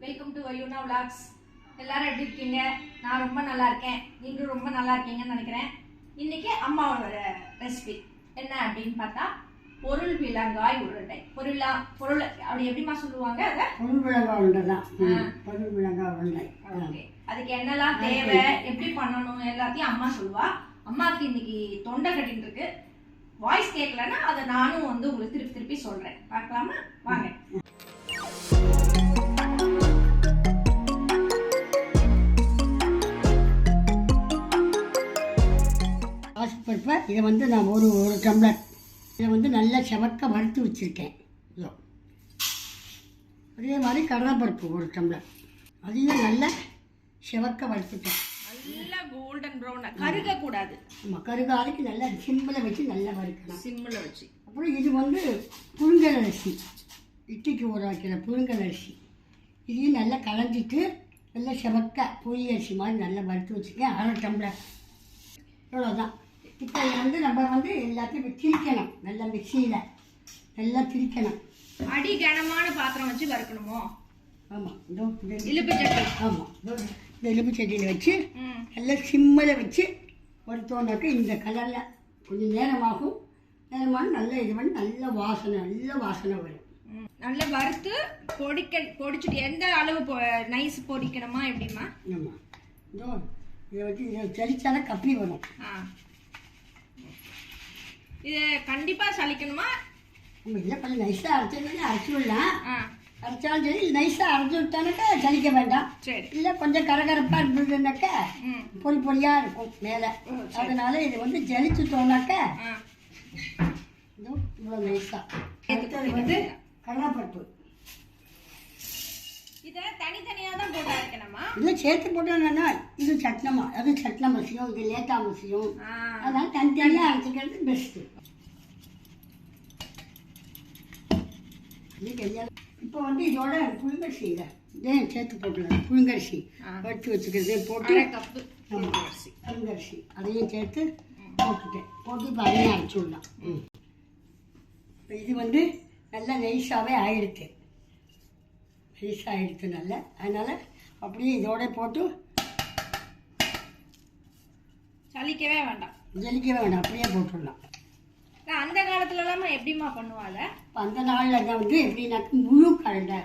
Welcome to யூனா vlogs. எல்லாரும் எப்படி இருக்கீங்க? நான் ரொம்ப நல்லா இருக்கேன். நீங்களும் ரொம்ப நல்லா இருக்கீங்கன்னு நினைக்கிறேன். இன்னைக்கு அம்மாவோட ரெசிபி என்ன அப்படின்னு பார்த்தா பொருள் விலங்காய் உருண்டை. பொருள் அப்படி எப்படிமா சொல்லுவாங்க? அதை பொருள் விலங்காய் உருண்டை தான். பொருள் விலங்காய் உருண்டை. ஓகே, அதுக்கு என்னெல்லாம் தேவை, எப்படி பண்ணணும் எல்லாத்தையும் அம்மா சொல்லுவா. அம்மாவுக்கு இன்னைக்கு தொண்டை கட்டிட்டு இருக்கு, வாய்ஸ் கேட்கலன்னா அதை நானும் உங்களுக்கு திருப்பி திருப்பி சொல்றேன். பார்க்கலாமா? வாங்க. பாசிப்பருப்பை இதை நான் ஒரு டம்ளர் இதை நல்லா செவக்க வறுத்து வச்சுருக்கேன். அதே மாதிரி கடலைப்பருப்பு ஒரு டம்ளர், அதையும் நல்லா செவக்க வறுத்துட்டேன். நல்லா கோல்டன் ப்ரௌன், கருகக்கூடாது. ஆமாம், கருகாலைக்கு நல்லா சிம்மில் வச்சு நல்லா வறுக்கணும். சிம்மில் வச்சு. அப்புறம் இது புழுங்கல் அரிசி, இட்லிக்கு ஊற வைக்கிற புழுங்கல் அரிசி, இதையும் நல்லா கலஞ்சிட்டு நல்லா செவக்க புளி அரிசி மாதிரி நல்லா வறுத்து வச்சுக்கேன். அரை டம்ளர். இவ்வளோதான். இப்போ நம்ம எல்லாத்தையும் திரிக்கணும். நல்லா மிக்சியில் நல்லா திரிக்கணும். அடி கனமான பாத்திரம் வச்சு வறுக்கணுமோ? ஆமாம், இலுப்பு சட்டி. ஆமாம், இந்த இலுப்பு சட்டியில் வச்சு நல்லா சிம்மில் வச்சு வறுத்தோன்னாக்க இந்த கலரில் கொஞ்சம் நேரமாகும். நல்லா இது பண்ணி நல்ல வாசனை வரும். நல்லா வறுத்து பொடிச்சுட்டு எந்த அளவு நைஸ் பொடிக்கணுமா எப்படிமா? ஆமாம், இதை வச்சு இதை சலிச்சாலும் கப்பி வரும். இது கண்டிப்பாக சலிக்கணுமா? நம்ம இல்லை கொஞ்சம் நைஸாக அரைச்சி விடலாம். அரைச்சாலும் சரி, நைஸாக அரைச்சி விட்டானாக்கா சலிக்க வேண்டாம். சரி. இல்லை கொஞ்சம் கரகரப்பாக இருந்ததுனாக்கா பொடியாக இருக்கும் மேலே. அதனால இது ஜலிச்சுட்டோம்னாக்கா இவ்வளோ நைஸாக. அடுத்தது கடலைப்பருப்பு. இதை தனித்தனியாக தான் போட்டு அரைக்கணுமா? இல்லை, சேர்த்து போட்டோம்னா இது சட்னமா, அது சட்னம் மசியும், இது லேட்டா மசியும். அதனால தனித்தனியாக அரைச்சிக்கிறது பெஸ்ட்டு. இப்போ இதோட புழுங்கரிசி இதே சேர்த்து போட்டுக்கலாம். புழுங்கரிசி வறுத்து வச்சுக்கிறது போட்டு புழுங்கரிசி அதையும் சேர்த்து போட்டு இப்போ அதையும் அரைச்சி விடலாம். இது நல்லா நெய்ஸாகவே ஆயிடுச்சு. நல்லா. அதனால் அப்படியே இதோட போட்டு சலிக்கவே வேண்டாம். அப்படியே போட்டுடலாம். அந்த காலத்துலலாம் எப்படிமா பண்ணுவாங்க? அந்த நாளில் தான் எப்படின்னாக்க முழு கடலை,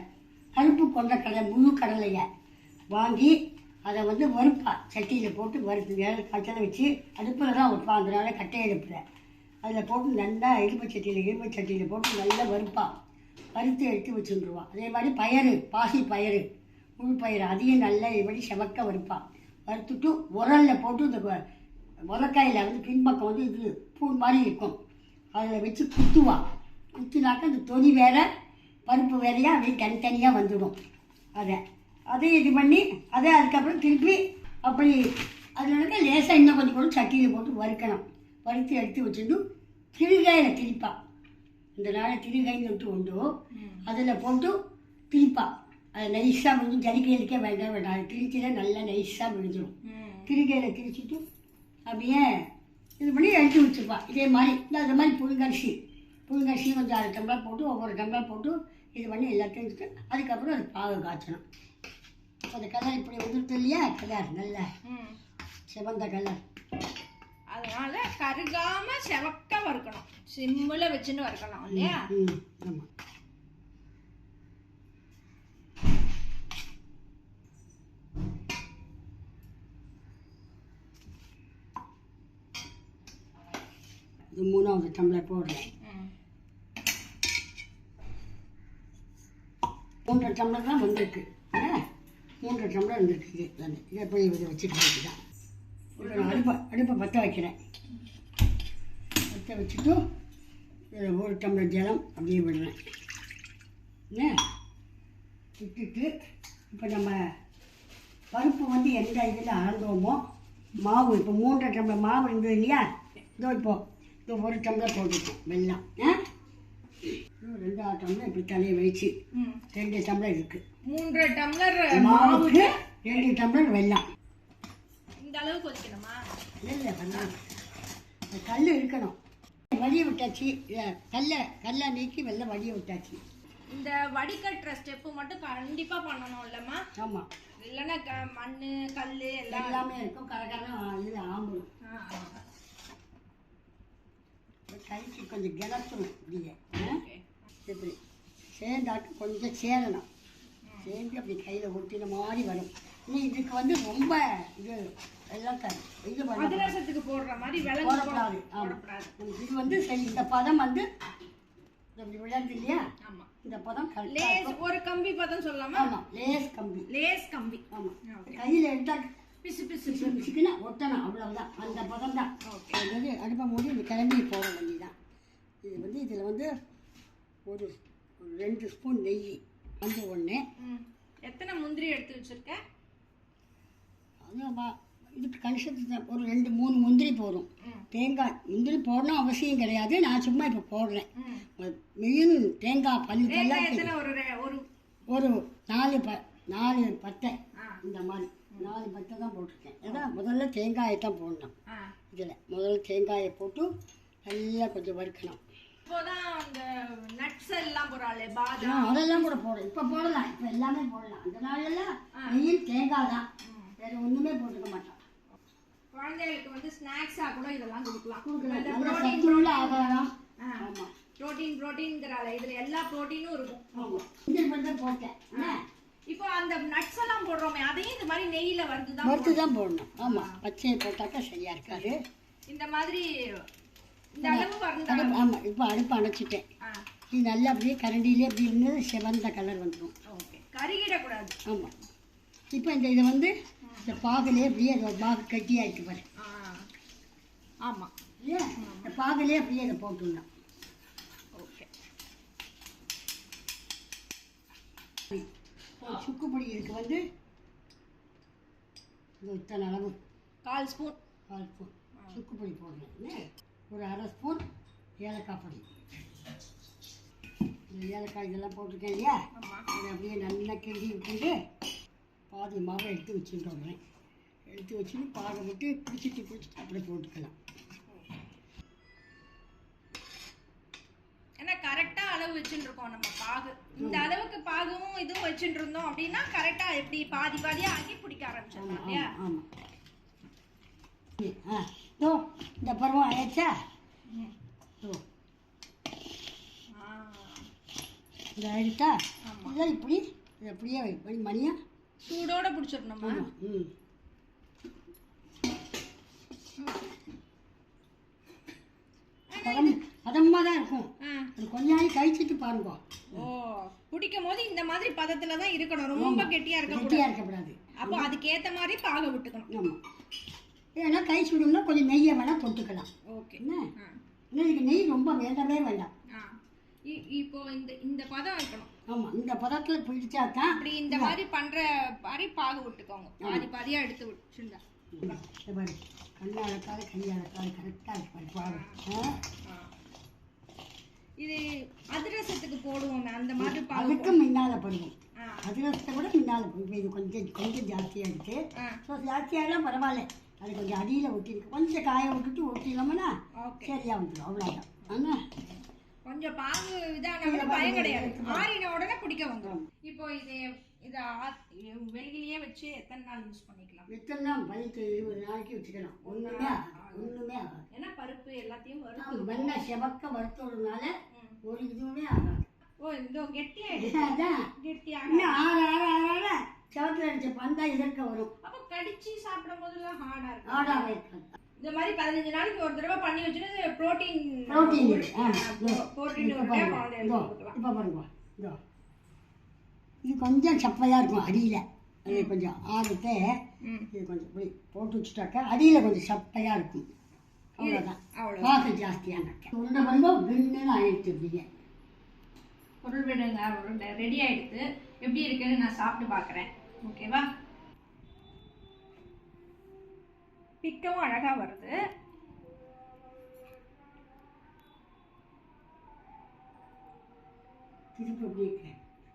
கருப்பு கொண்ட கடலை, முழு கடலையை வாங்கி அதை வறுப்பா சட்டியில் போட்டு வறுத்து கட்டளை வச்சு அடுப்பில் தான் வைப்பா. அதனால கட்டை அடுப்பில் அதில் போட்டு நல்லா இரும்பு சட்டியில் போட்டு நல்லா வறுப்பா. வறுத்து எடுத்து வச்சுருவான். அதே மாதிரி பாசி பயிறு, முழு பயிறு, அதையும் நல்லா இப்படி செவக்க வறுப்பான். வறுத்துட்டு உரலில் போட்டு இந்த உரக்காயில் பின்பக்கம் இது பூ மாதிரி இருக்கும், அதில் வச்சு குத்துவான். குத்துனாக்க இந்த தொனி வேற பருப்பு வேறையாக அப்படியே தனித்தனியாக வந்துடும். அதையும் இது பண்ணி அதுக்கப்புறம் திருப்பி அப்படி அதில் லேசாக இன்னும் கொஞ்சம் சட்டியில் போட்டு வறுக்கணும். வறுத்து எடுத்து வச்சுட்டு திருகாயில் திரிப்பான். இந்த நாளை திருகைன்னு விட்டு உண்டு, அதில் போட்டு திரிப்பா. அதை நைஸாக முடிஞ்சு ஜலிக்கையிலுக்கே வேண்டாம். அது திரிச்சில நல்லா நைஸாக முடிஞ்சிடும். திருகையில் திரிச்சிட்டு அப்படியே இது பண்ணி எடுத்து வச்சுப்பா. இதே மாதிரி இந்த மாதிரி புழுங்கரிசி கொஞ்சம் அரை டம்ளர் போட்டு ஒவ்வொரு டம்ளர் போட்டு இது பண்ணி எல்லாத்தையும் வச்சுட்டு அதுக்கப்புறம் அது பாகு காய்ச்சணும். அந்த கலர் இப்படி வந்துருக்கு இல்லையா, கலர் நல்ல சிவந்த கலர். அதனால கருகாம செவக்க வறுக்கணும், சிம்மில் வச்சுன்னு வறுக்கணும் இல்லையா? ஆமாம். இது 3வது டம்ளர் போடுறேன். 3.5 டம்ளர் தான் வந்திருக்கு. 3.5 டம்ளர் வந்திருக்கு. இதை போய் இதை வச்சுட்டு தான் அடுப்பை பற்ற வைக்கிறேன். பற்ற வச்சுட்டு ஒரு டம்ளர் ஜலம் அப்படியே விடுறேன். விட்டுட்டு இப்போ நம்ம பருப்பு எந்த இதில் அளந்தோமோ மாவு, இப்போ 3.5 டம்ளர் மாவு இருந்தது இல்லையா, இப்போ ஒரு டம்ளர் போட்டுட்டோம் வெல்லம். 2 டம்ளர் இப்படி தலையை வச்சு 2 டம்ளர் இருக்குது. 3 டம்ளர் மாவுக்கு 2 டம்ளர் வெல்லம். இந்த அளவு கொதிக்கணுமா? இல்லை, கல் இருக்கணும். வடிய விட்டாச்சு. கல்லை நீக்கி வெள்ளம் வடிய விட்டாச்சு. இந்த வடிகட்டுற ஸ்டெப்பு மட்டும் கண்டிப்பா பண்ணணும் இல்லம்மா? ஆமா, இல்லைன்னா மண்ணு கல்லு எல்லாமே இருக்கும். கரகரம் இது ஆம்பலும் கைக்கு கொஞ்சம் கிளத்தணும். இப்படியே இப்படி சேர்ந்தாட்டு கொஞ்சம் சேரணும். சேர்ந்து அப்படி கையில் ஒட்டின மாதிரி வரும். இன்னும் இதுக்கு வந்து ரொம்ப இது எல்லாம் இது அதிரசத்துக்கு போடுற மாதிரி போடக்கூடாது. ஆமாம், இது வந்து சரி. இந்த பதம் வந்து இப்படி விளையாடுது இல்லையா? ஆமாம், இந்த பதம் ஒரு கம்பி பதம் சொல்லலாமா? ஆமாம், லேஸ் கம்பி. லேஸ் கம்பி. ஆமாம், கையில் எடுத்தா பிசு பிசு பிசுக்குன்னா ஒட்டணும். அவ்வளவுதான், அந்த பதம் தான். அதாவது அடுப்பை மூடி இந்த கிளம்பி போட வேண்டியதான். இது வந்து இதில் வந்து ஒரு 2 ஸ்பூன் நெய் வந்து ஒன்று. எத்தனை முந்திரி எடுத்து வச்சிருக்க? அது இதுக்கு கணிசத்துக்கு ஒரு 2-3 முந்திரி போதும். தேங்காய் முந்திரி போடணும் அவசியம் கிடையாது. நான் சும்மா இப்போ போடுறேன். மெயின் தேங்காய் ஒரு 4 பட்டை இந்த மாதிரி 4 பட்டை தான் போட்டிருக்கேன். ஏன்னா முதல்ல தேங்காயை தான் போடணும். இதில் முதல்ல தேங்காயை போட்டு நல்லா கொஞ்சம் வறுக்கணும். அதெல்லாம் கூட போடலாம். இப்போ போடலாம், இப்போ எல்லாமே போடலாம். அந்த நாளெல்லாம் மெயின் தேங்காய் தான், வேற ஒன்றுமே போட்டுக்க மாட்டோம். குழந்தைகளுக்கு வந்து ஸ்நாக்ஸா கூட இதெல்லாம் கொடுக்கலாம். ஆகாரம். ஆமாம், புரோட்டீன்ங்கறால இதுல எல்லா புரோட்டீனும் இருக்கும். ஆமாம், இந்த மட்டும் போட்டேன். இப்போ அந்த நட்ஸ் எல்லாம் போடுறோமே, அதையும் இந்த மாதிரி நெய்யில வறுத்து தான் போடணும். ஆமாம், பச்சையை போட்டாக்கா சரியா இருக்காது. இந்த மாதிரி இந்த அளவு வறுத்து. ஆமாம், இப்போ அடுப்பு அணைச்சிட்டேன். இது நல்லா அப்படியே கரண்டிலே அப்படி இருந்து செவந்த கலர் வந்துடும். ஓகே, கருகிடக்கூடாது. ஆமாம், இப்போ இதை வந்து இந்த பாகுலேயே அப்படியே பாகு கட்டி ஆகிட்டு பாரு. ஆமாம், இல்லையா? இந்த பாகுலேயே அப்படியே அதை போட்டுடணும். ஓகே, சுக்கு பொடி இதுக்கு வந்து இத்தனை அளவு 1/4 ஸ்பூன் சுக்கு பொடி போடணும். ஒரு 1/2 ஸ்பூன் ஏலக்காய் பொடி. இந்த ஏலக்காய் இதெல்லாம் போட்டிருக்கேன் இல்லையா? அதை அப்படியே நல்லா கிண்டி விட்டுட்டு பாதி மாவை எடுத்து வச்சுட்டு வரேன். எடுத்து வச்சுட்டு பாகை விட்டு பிடிச்சிட்டு அப்படியே போட்டுக்கலாம். ஏன்னா கரெக்டா அளவு வச்சுட்டு இருக்கோம் நம்ம பாகு. இந்த அளவுக்கு பாகவும் இதுவும் வச்சுட்டு இருந்தோம் அப்படின்னா கரெக்டா எப்படி பாதி பாதியா ஆகி பிடிக்க ஆரம்பிச்சிடலாம் இல்லையா? ஆமாம். இந்த பருவம் ஆயிடுச்சா? இந்த ஆயிடுச்சா? இதான் இப்படி இது அப்படியே மணியா சூடோட பிடிச்சிடணுமா? பதமாக தான் இருக்கும். அது கொஞ்ச நாள் கழிச்சிட்டு பாருங்க. ஓ, பிடிக்கும் போது இந்த மாதிரி பதத்துல தான் இருக்கணும். ரொம்ப கெட்டியா இருக்கக்கூடாது. அப்போ அதுக்கேற்ற மாதிரி பாக விட்டுக்கணும். ஆமாம், ஏன்னா கை சுடும்னா கொஞ்சம் நெய்யை வேணால் தொட்டுக்கலாம். ஓகே, இதுக்கு நெய் ரொம்ப வேண்டவே வேண்டாம். இப்போ இந்த பதம் இருக்கணும். ஆமாம், இந்த பதத்தில் பிடிச்சா தான் அப்படி இந்த மாதிரி பண்ற மாதிரி பாகு விட்டுக்கோங்க. பாதி பாதியா எடுத்து விட்டுருந்தா பாரு. கண்ணாலக்கால் கையாலக்கால் கரெக்டாக இருப்பாரு பாகு. இது அதிரசத்துக்கு போடுவோம் அந்த மாதிரி அதுக்கு முன்னால போடுவோம். அதிரசத்தை கூட முன்னால போடுவோம். இது கொஞ்சம் ஜாஸ்தியாக இருக்கு. ஸோ ஜாஸ்தியாகலாம் பரவாயில்ல. அது கொஞ்சம் அடியில் ஒட்டிருக்கு. கொஞ்சம் காய விட்டுட்டு ஒட்டினோம்னா சரியா வந்துடும். அவ்வளோதான். ஆனால் கொஞ்சம் பாகு இதான பயம் கிடையாது. ஆறின உடனே குடிக்க வந்துடும். இப்போ இதை வெளியிலேயே வச்சு எத்தனை நாள் யூஸ் பண்ணிக்கலாம்? எத்தனை நாள்? 20 நாளைக்கு வச்சுக்கலாம். ஒண்ணுமே ஆகாது. ஏன்னா பருப்பு எல்லாத்தையும் வெண்ணெய் செவக்க வறுத்ததுனால ஒரு இதுவுமே ஆகாது. ஓ, இந்த கெட்டியாயிடுச்சு. செவத்துல அடிச்ச பந்தா இதற்க வரும். அப்போ கடிச்சு சாப்பிடும் போதெல்லாம் ஹார்டாக இருக்காது. இந்த மாதிரி 15 நாளைக்கு ஒரு தடவை பண்ணி வச்சுட்டு புரோட்டீன் இப்போ பாருங்க. இது கொஞ்சம் சப்பையாக இருக்கும் அடியில். அது கொஞ்சம் ஆறுட்டு இது கொஞ்சம் இப்படி போட்டு வச்சுட்டாக்கா அடியில் கொஞ்சம் சப்பையாக இருக்கும். அவ்வளோதான். பாகு ஜாஸ்தியான உருண்டை வந்து வெண்ணுன்னு ஆயிடுச்சு. இப்படிங்க பொருள் விடுங்க. உருண்டை ரெடி ஆயிடுது. எப்படி இருக்குன்னு நான் சாப்பிட்டு பார்க்குறேன். ஓகேவா? பிக்கவும் அழகா வருது.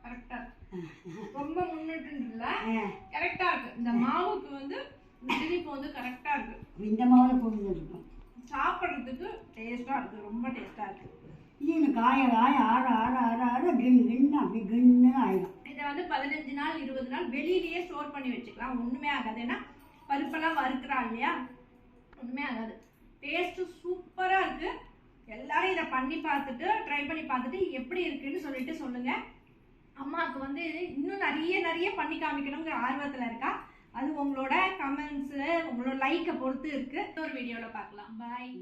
கரெக்டா ரொம்ப முன்னிட்டு இல்ல, கரெக்டா இருக்கு. இந்த மாவுக்கு வந்து திரிப்பு வந்து கரெக்டா இருக்கு. இந்த மாவுல போட்டு இருக்கும். சாப்பிட்றதுக்கு டேஸ்டா இருக்கு. ரொம்ப டேஸ்டா இருக்கு. இது காய காய ஆற ஆற ஆற ஆற கின்னு அப்படி கின்னு ஆயிடும். இதை வந்து 15 நாள் 20 நாள் வெளியிலேயே ஸ்டோர் பண்ணி வச்சுக்கலாம். ஒன்றுமே ஆகாது. ஏன்னா பருப்பெல்லாம் வறுக்கிறா இல்லையா, ஒன்றுமே ஆகாது. டேஸ்ட்டு சூப்பராக இருக்குது. எல்லாரும் இதை பண்ணி பார்த்துட்டு ட்ரை பண்ணி பார்த்துட்டு எப்படி இருக்குன்னு சொல்லிட்டு சொல்லுங்கள். அம்மாவுக்கு வந்து இன்னும் நிறைய பண்ணி காமிக்கணுங்கிற ஆர்வத்தில் இருக்கா. அது உங்களோட கமெண்ட்ஸு உங்களோட லைக்கை பொறுத்து இருக்குது. ஒரு வீடியோவில் பார்க்கலாம். பாய்.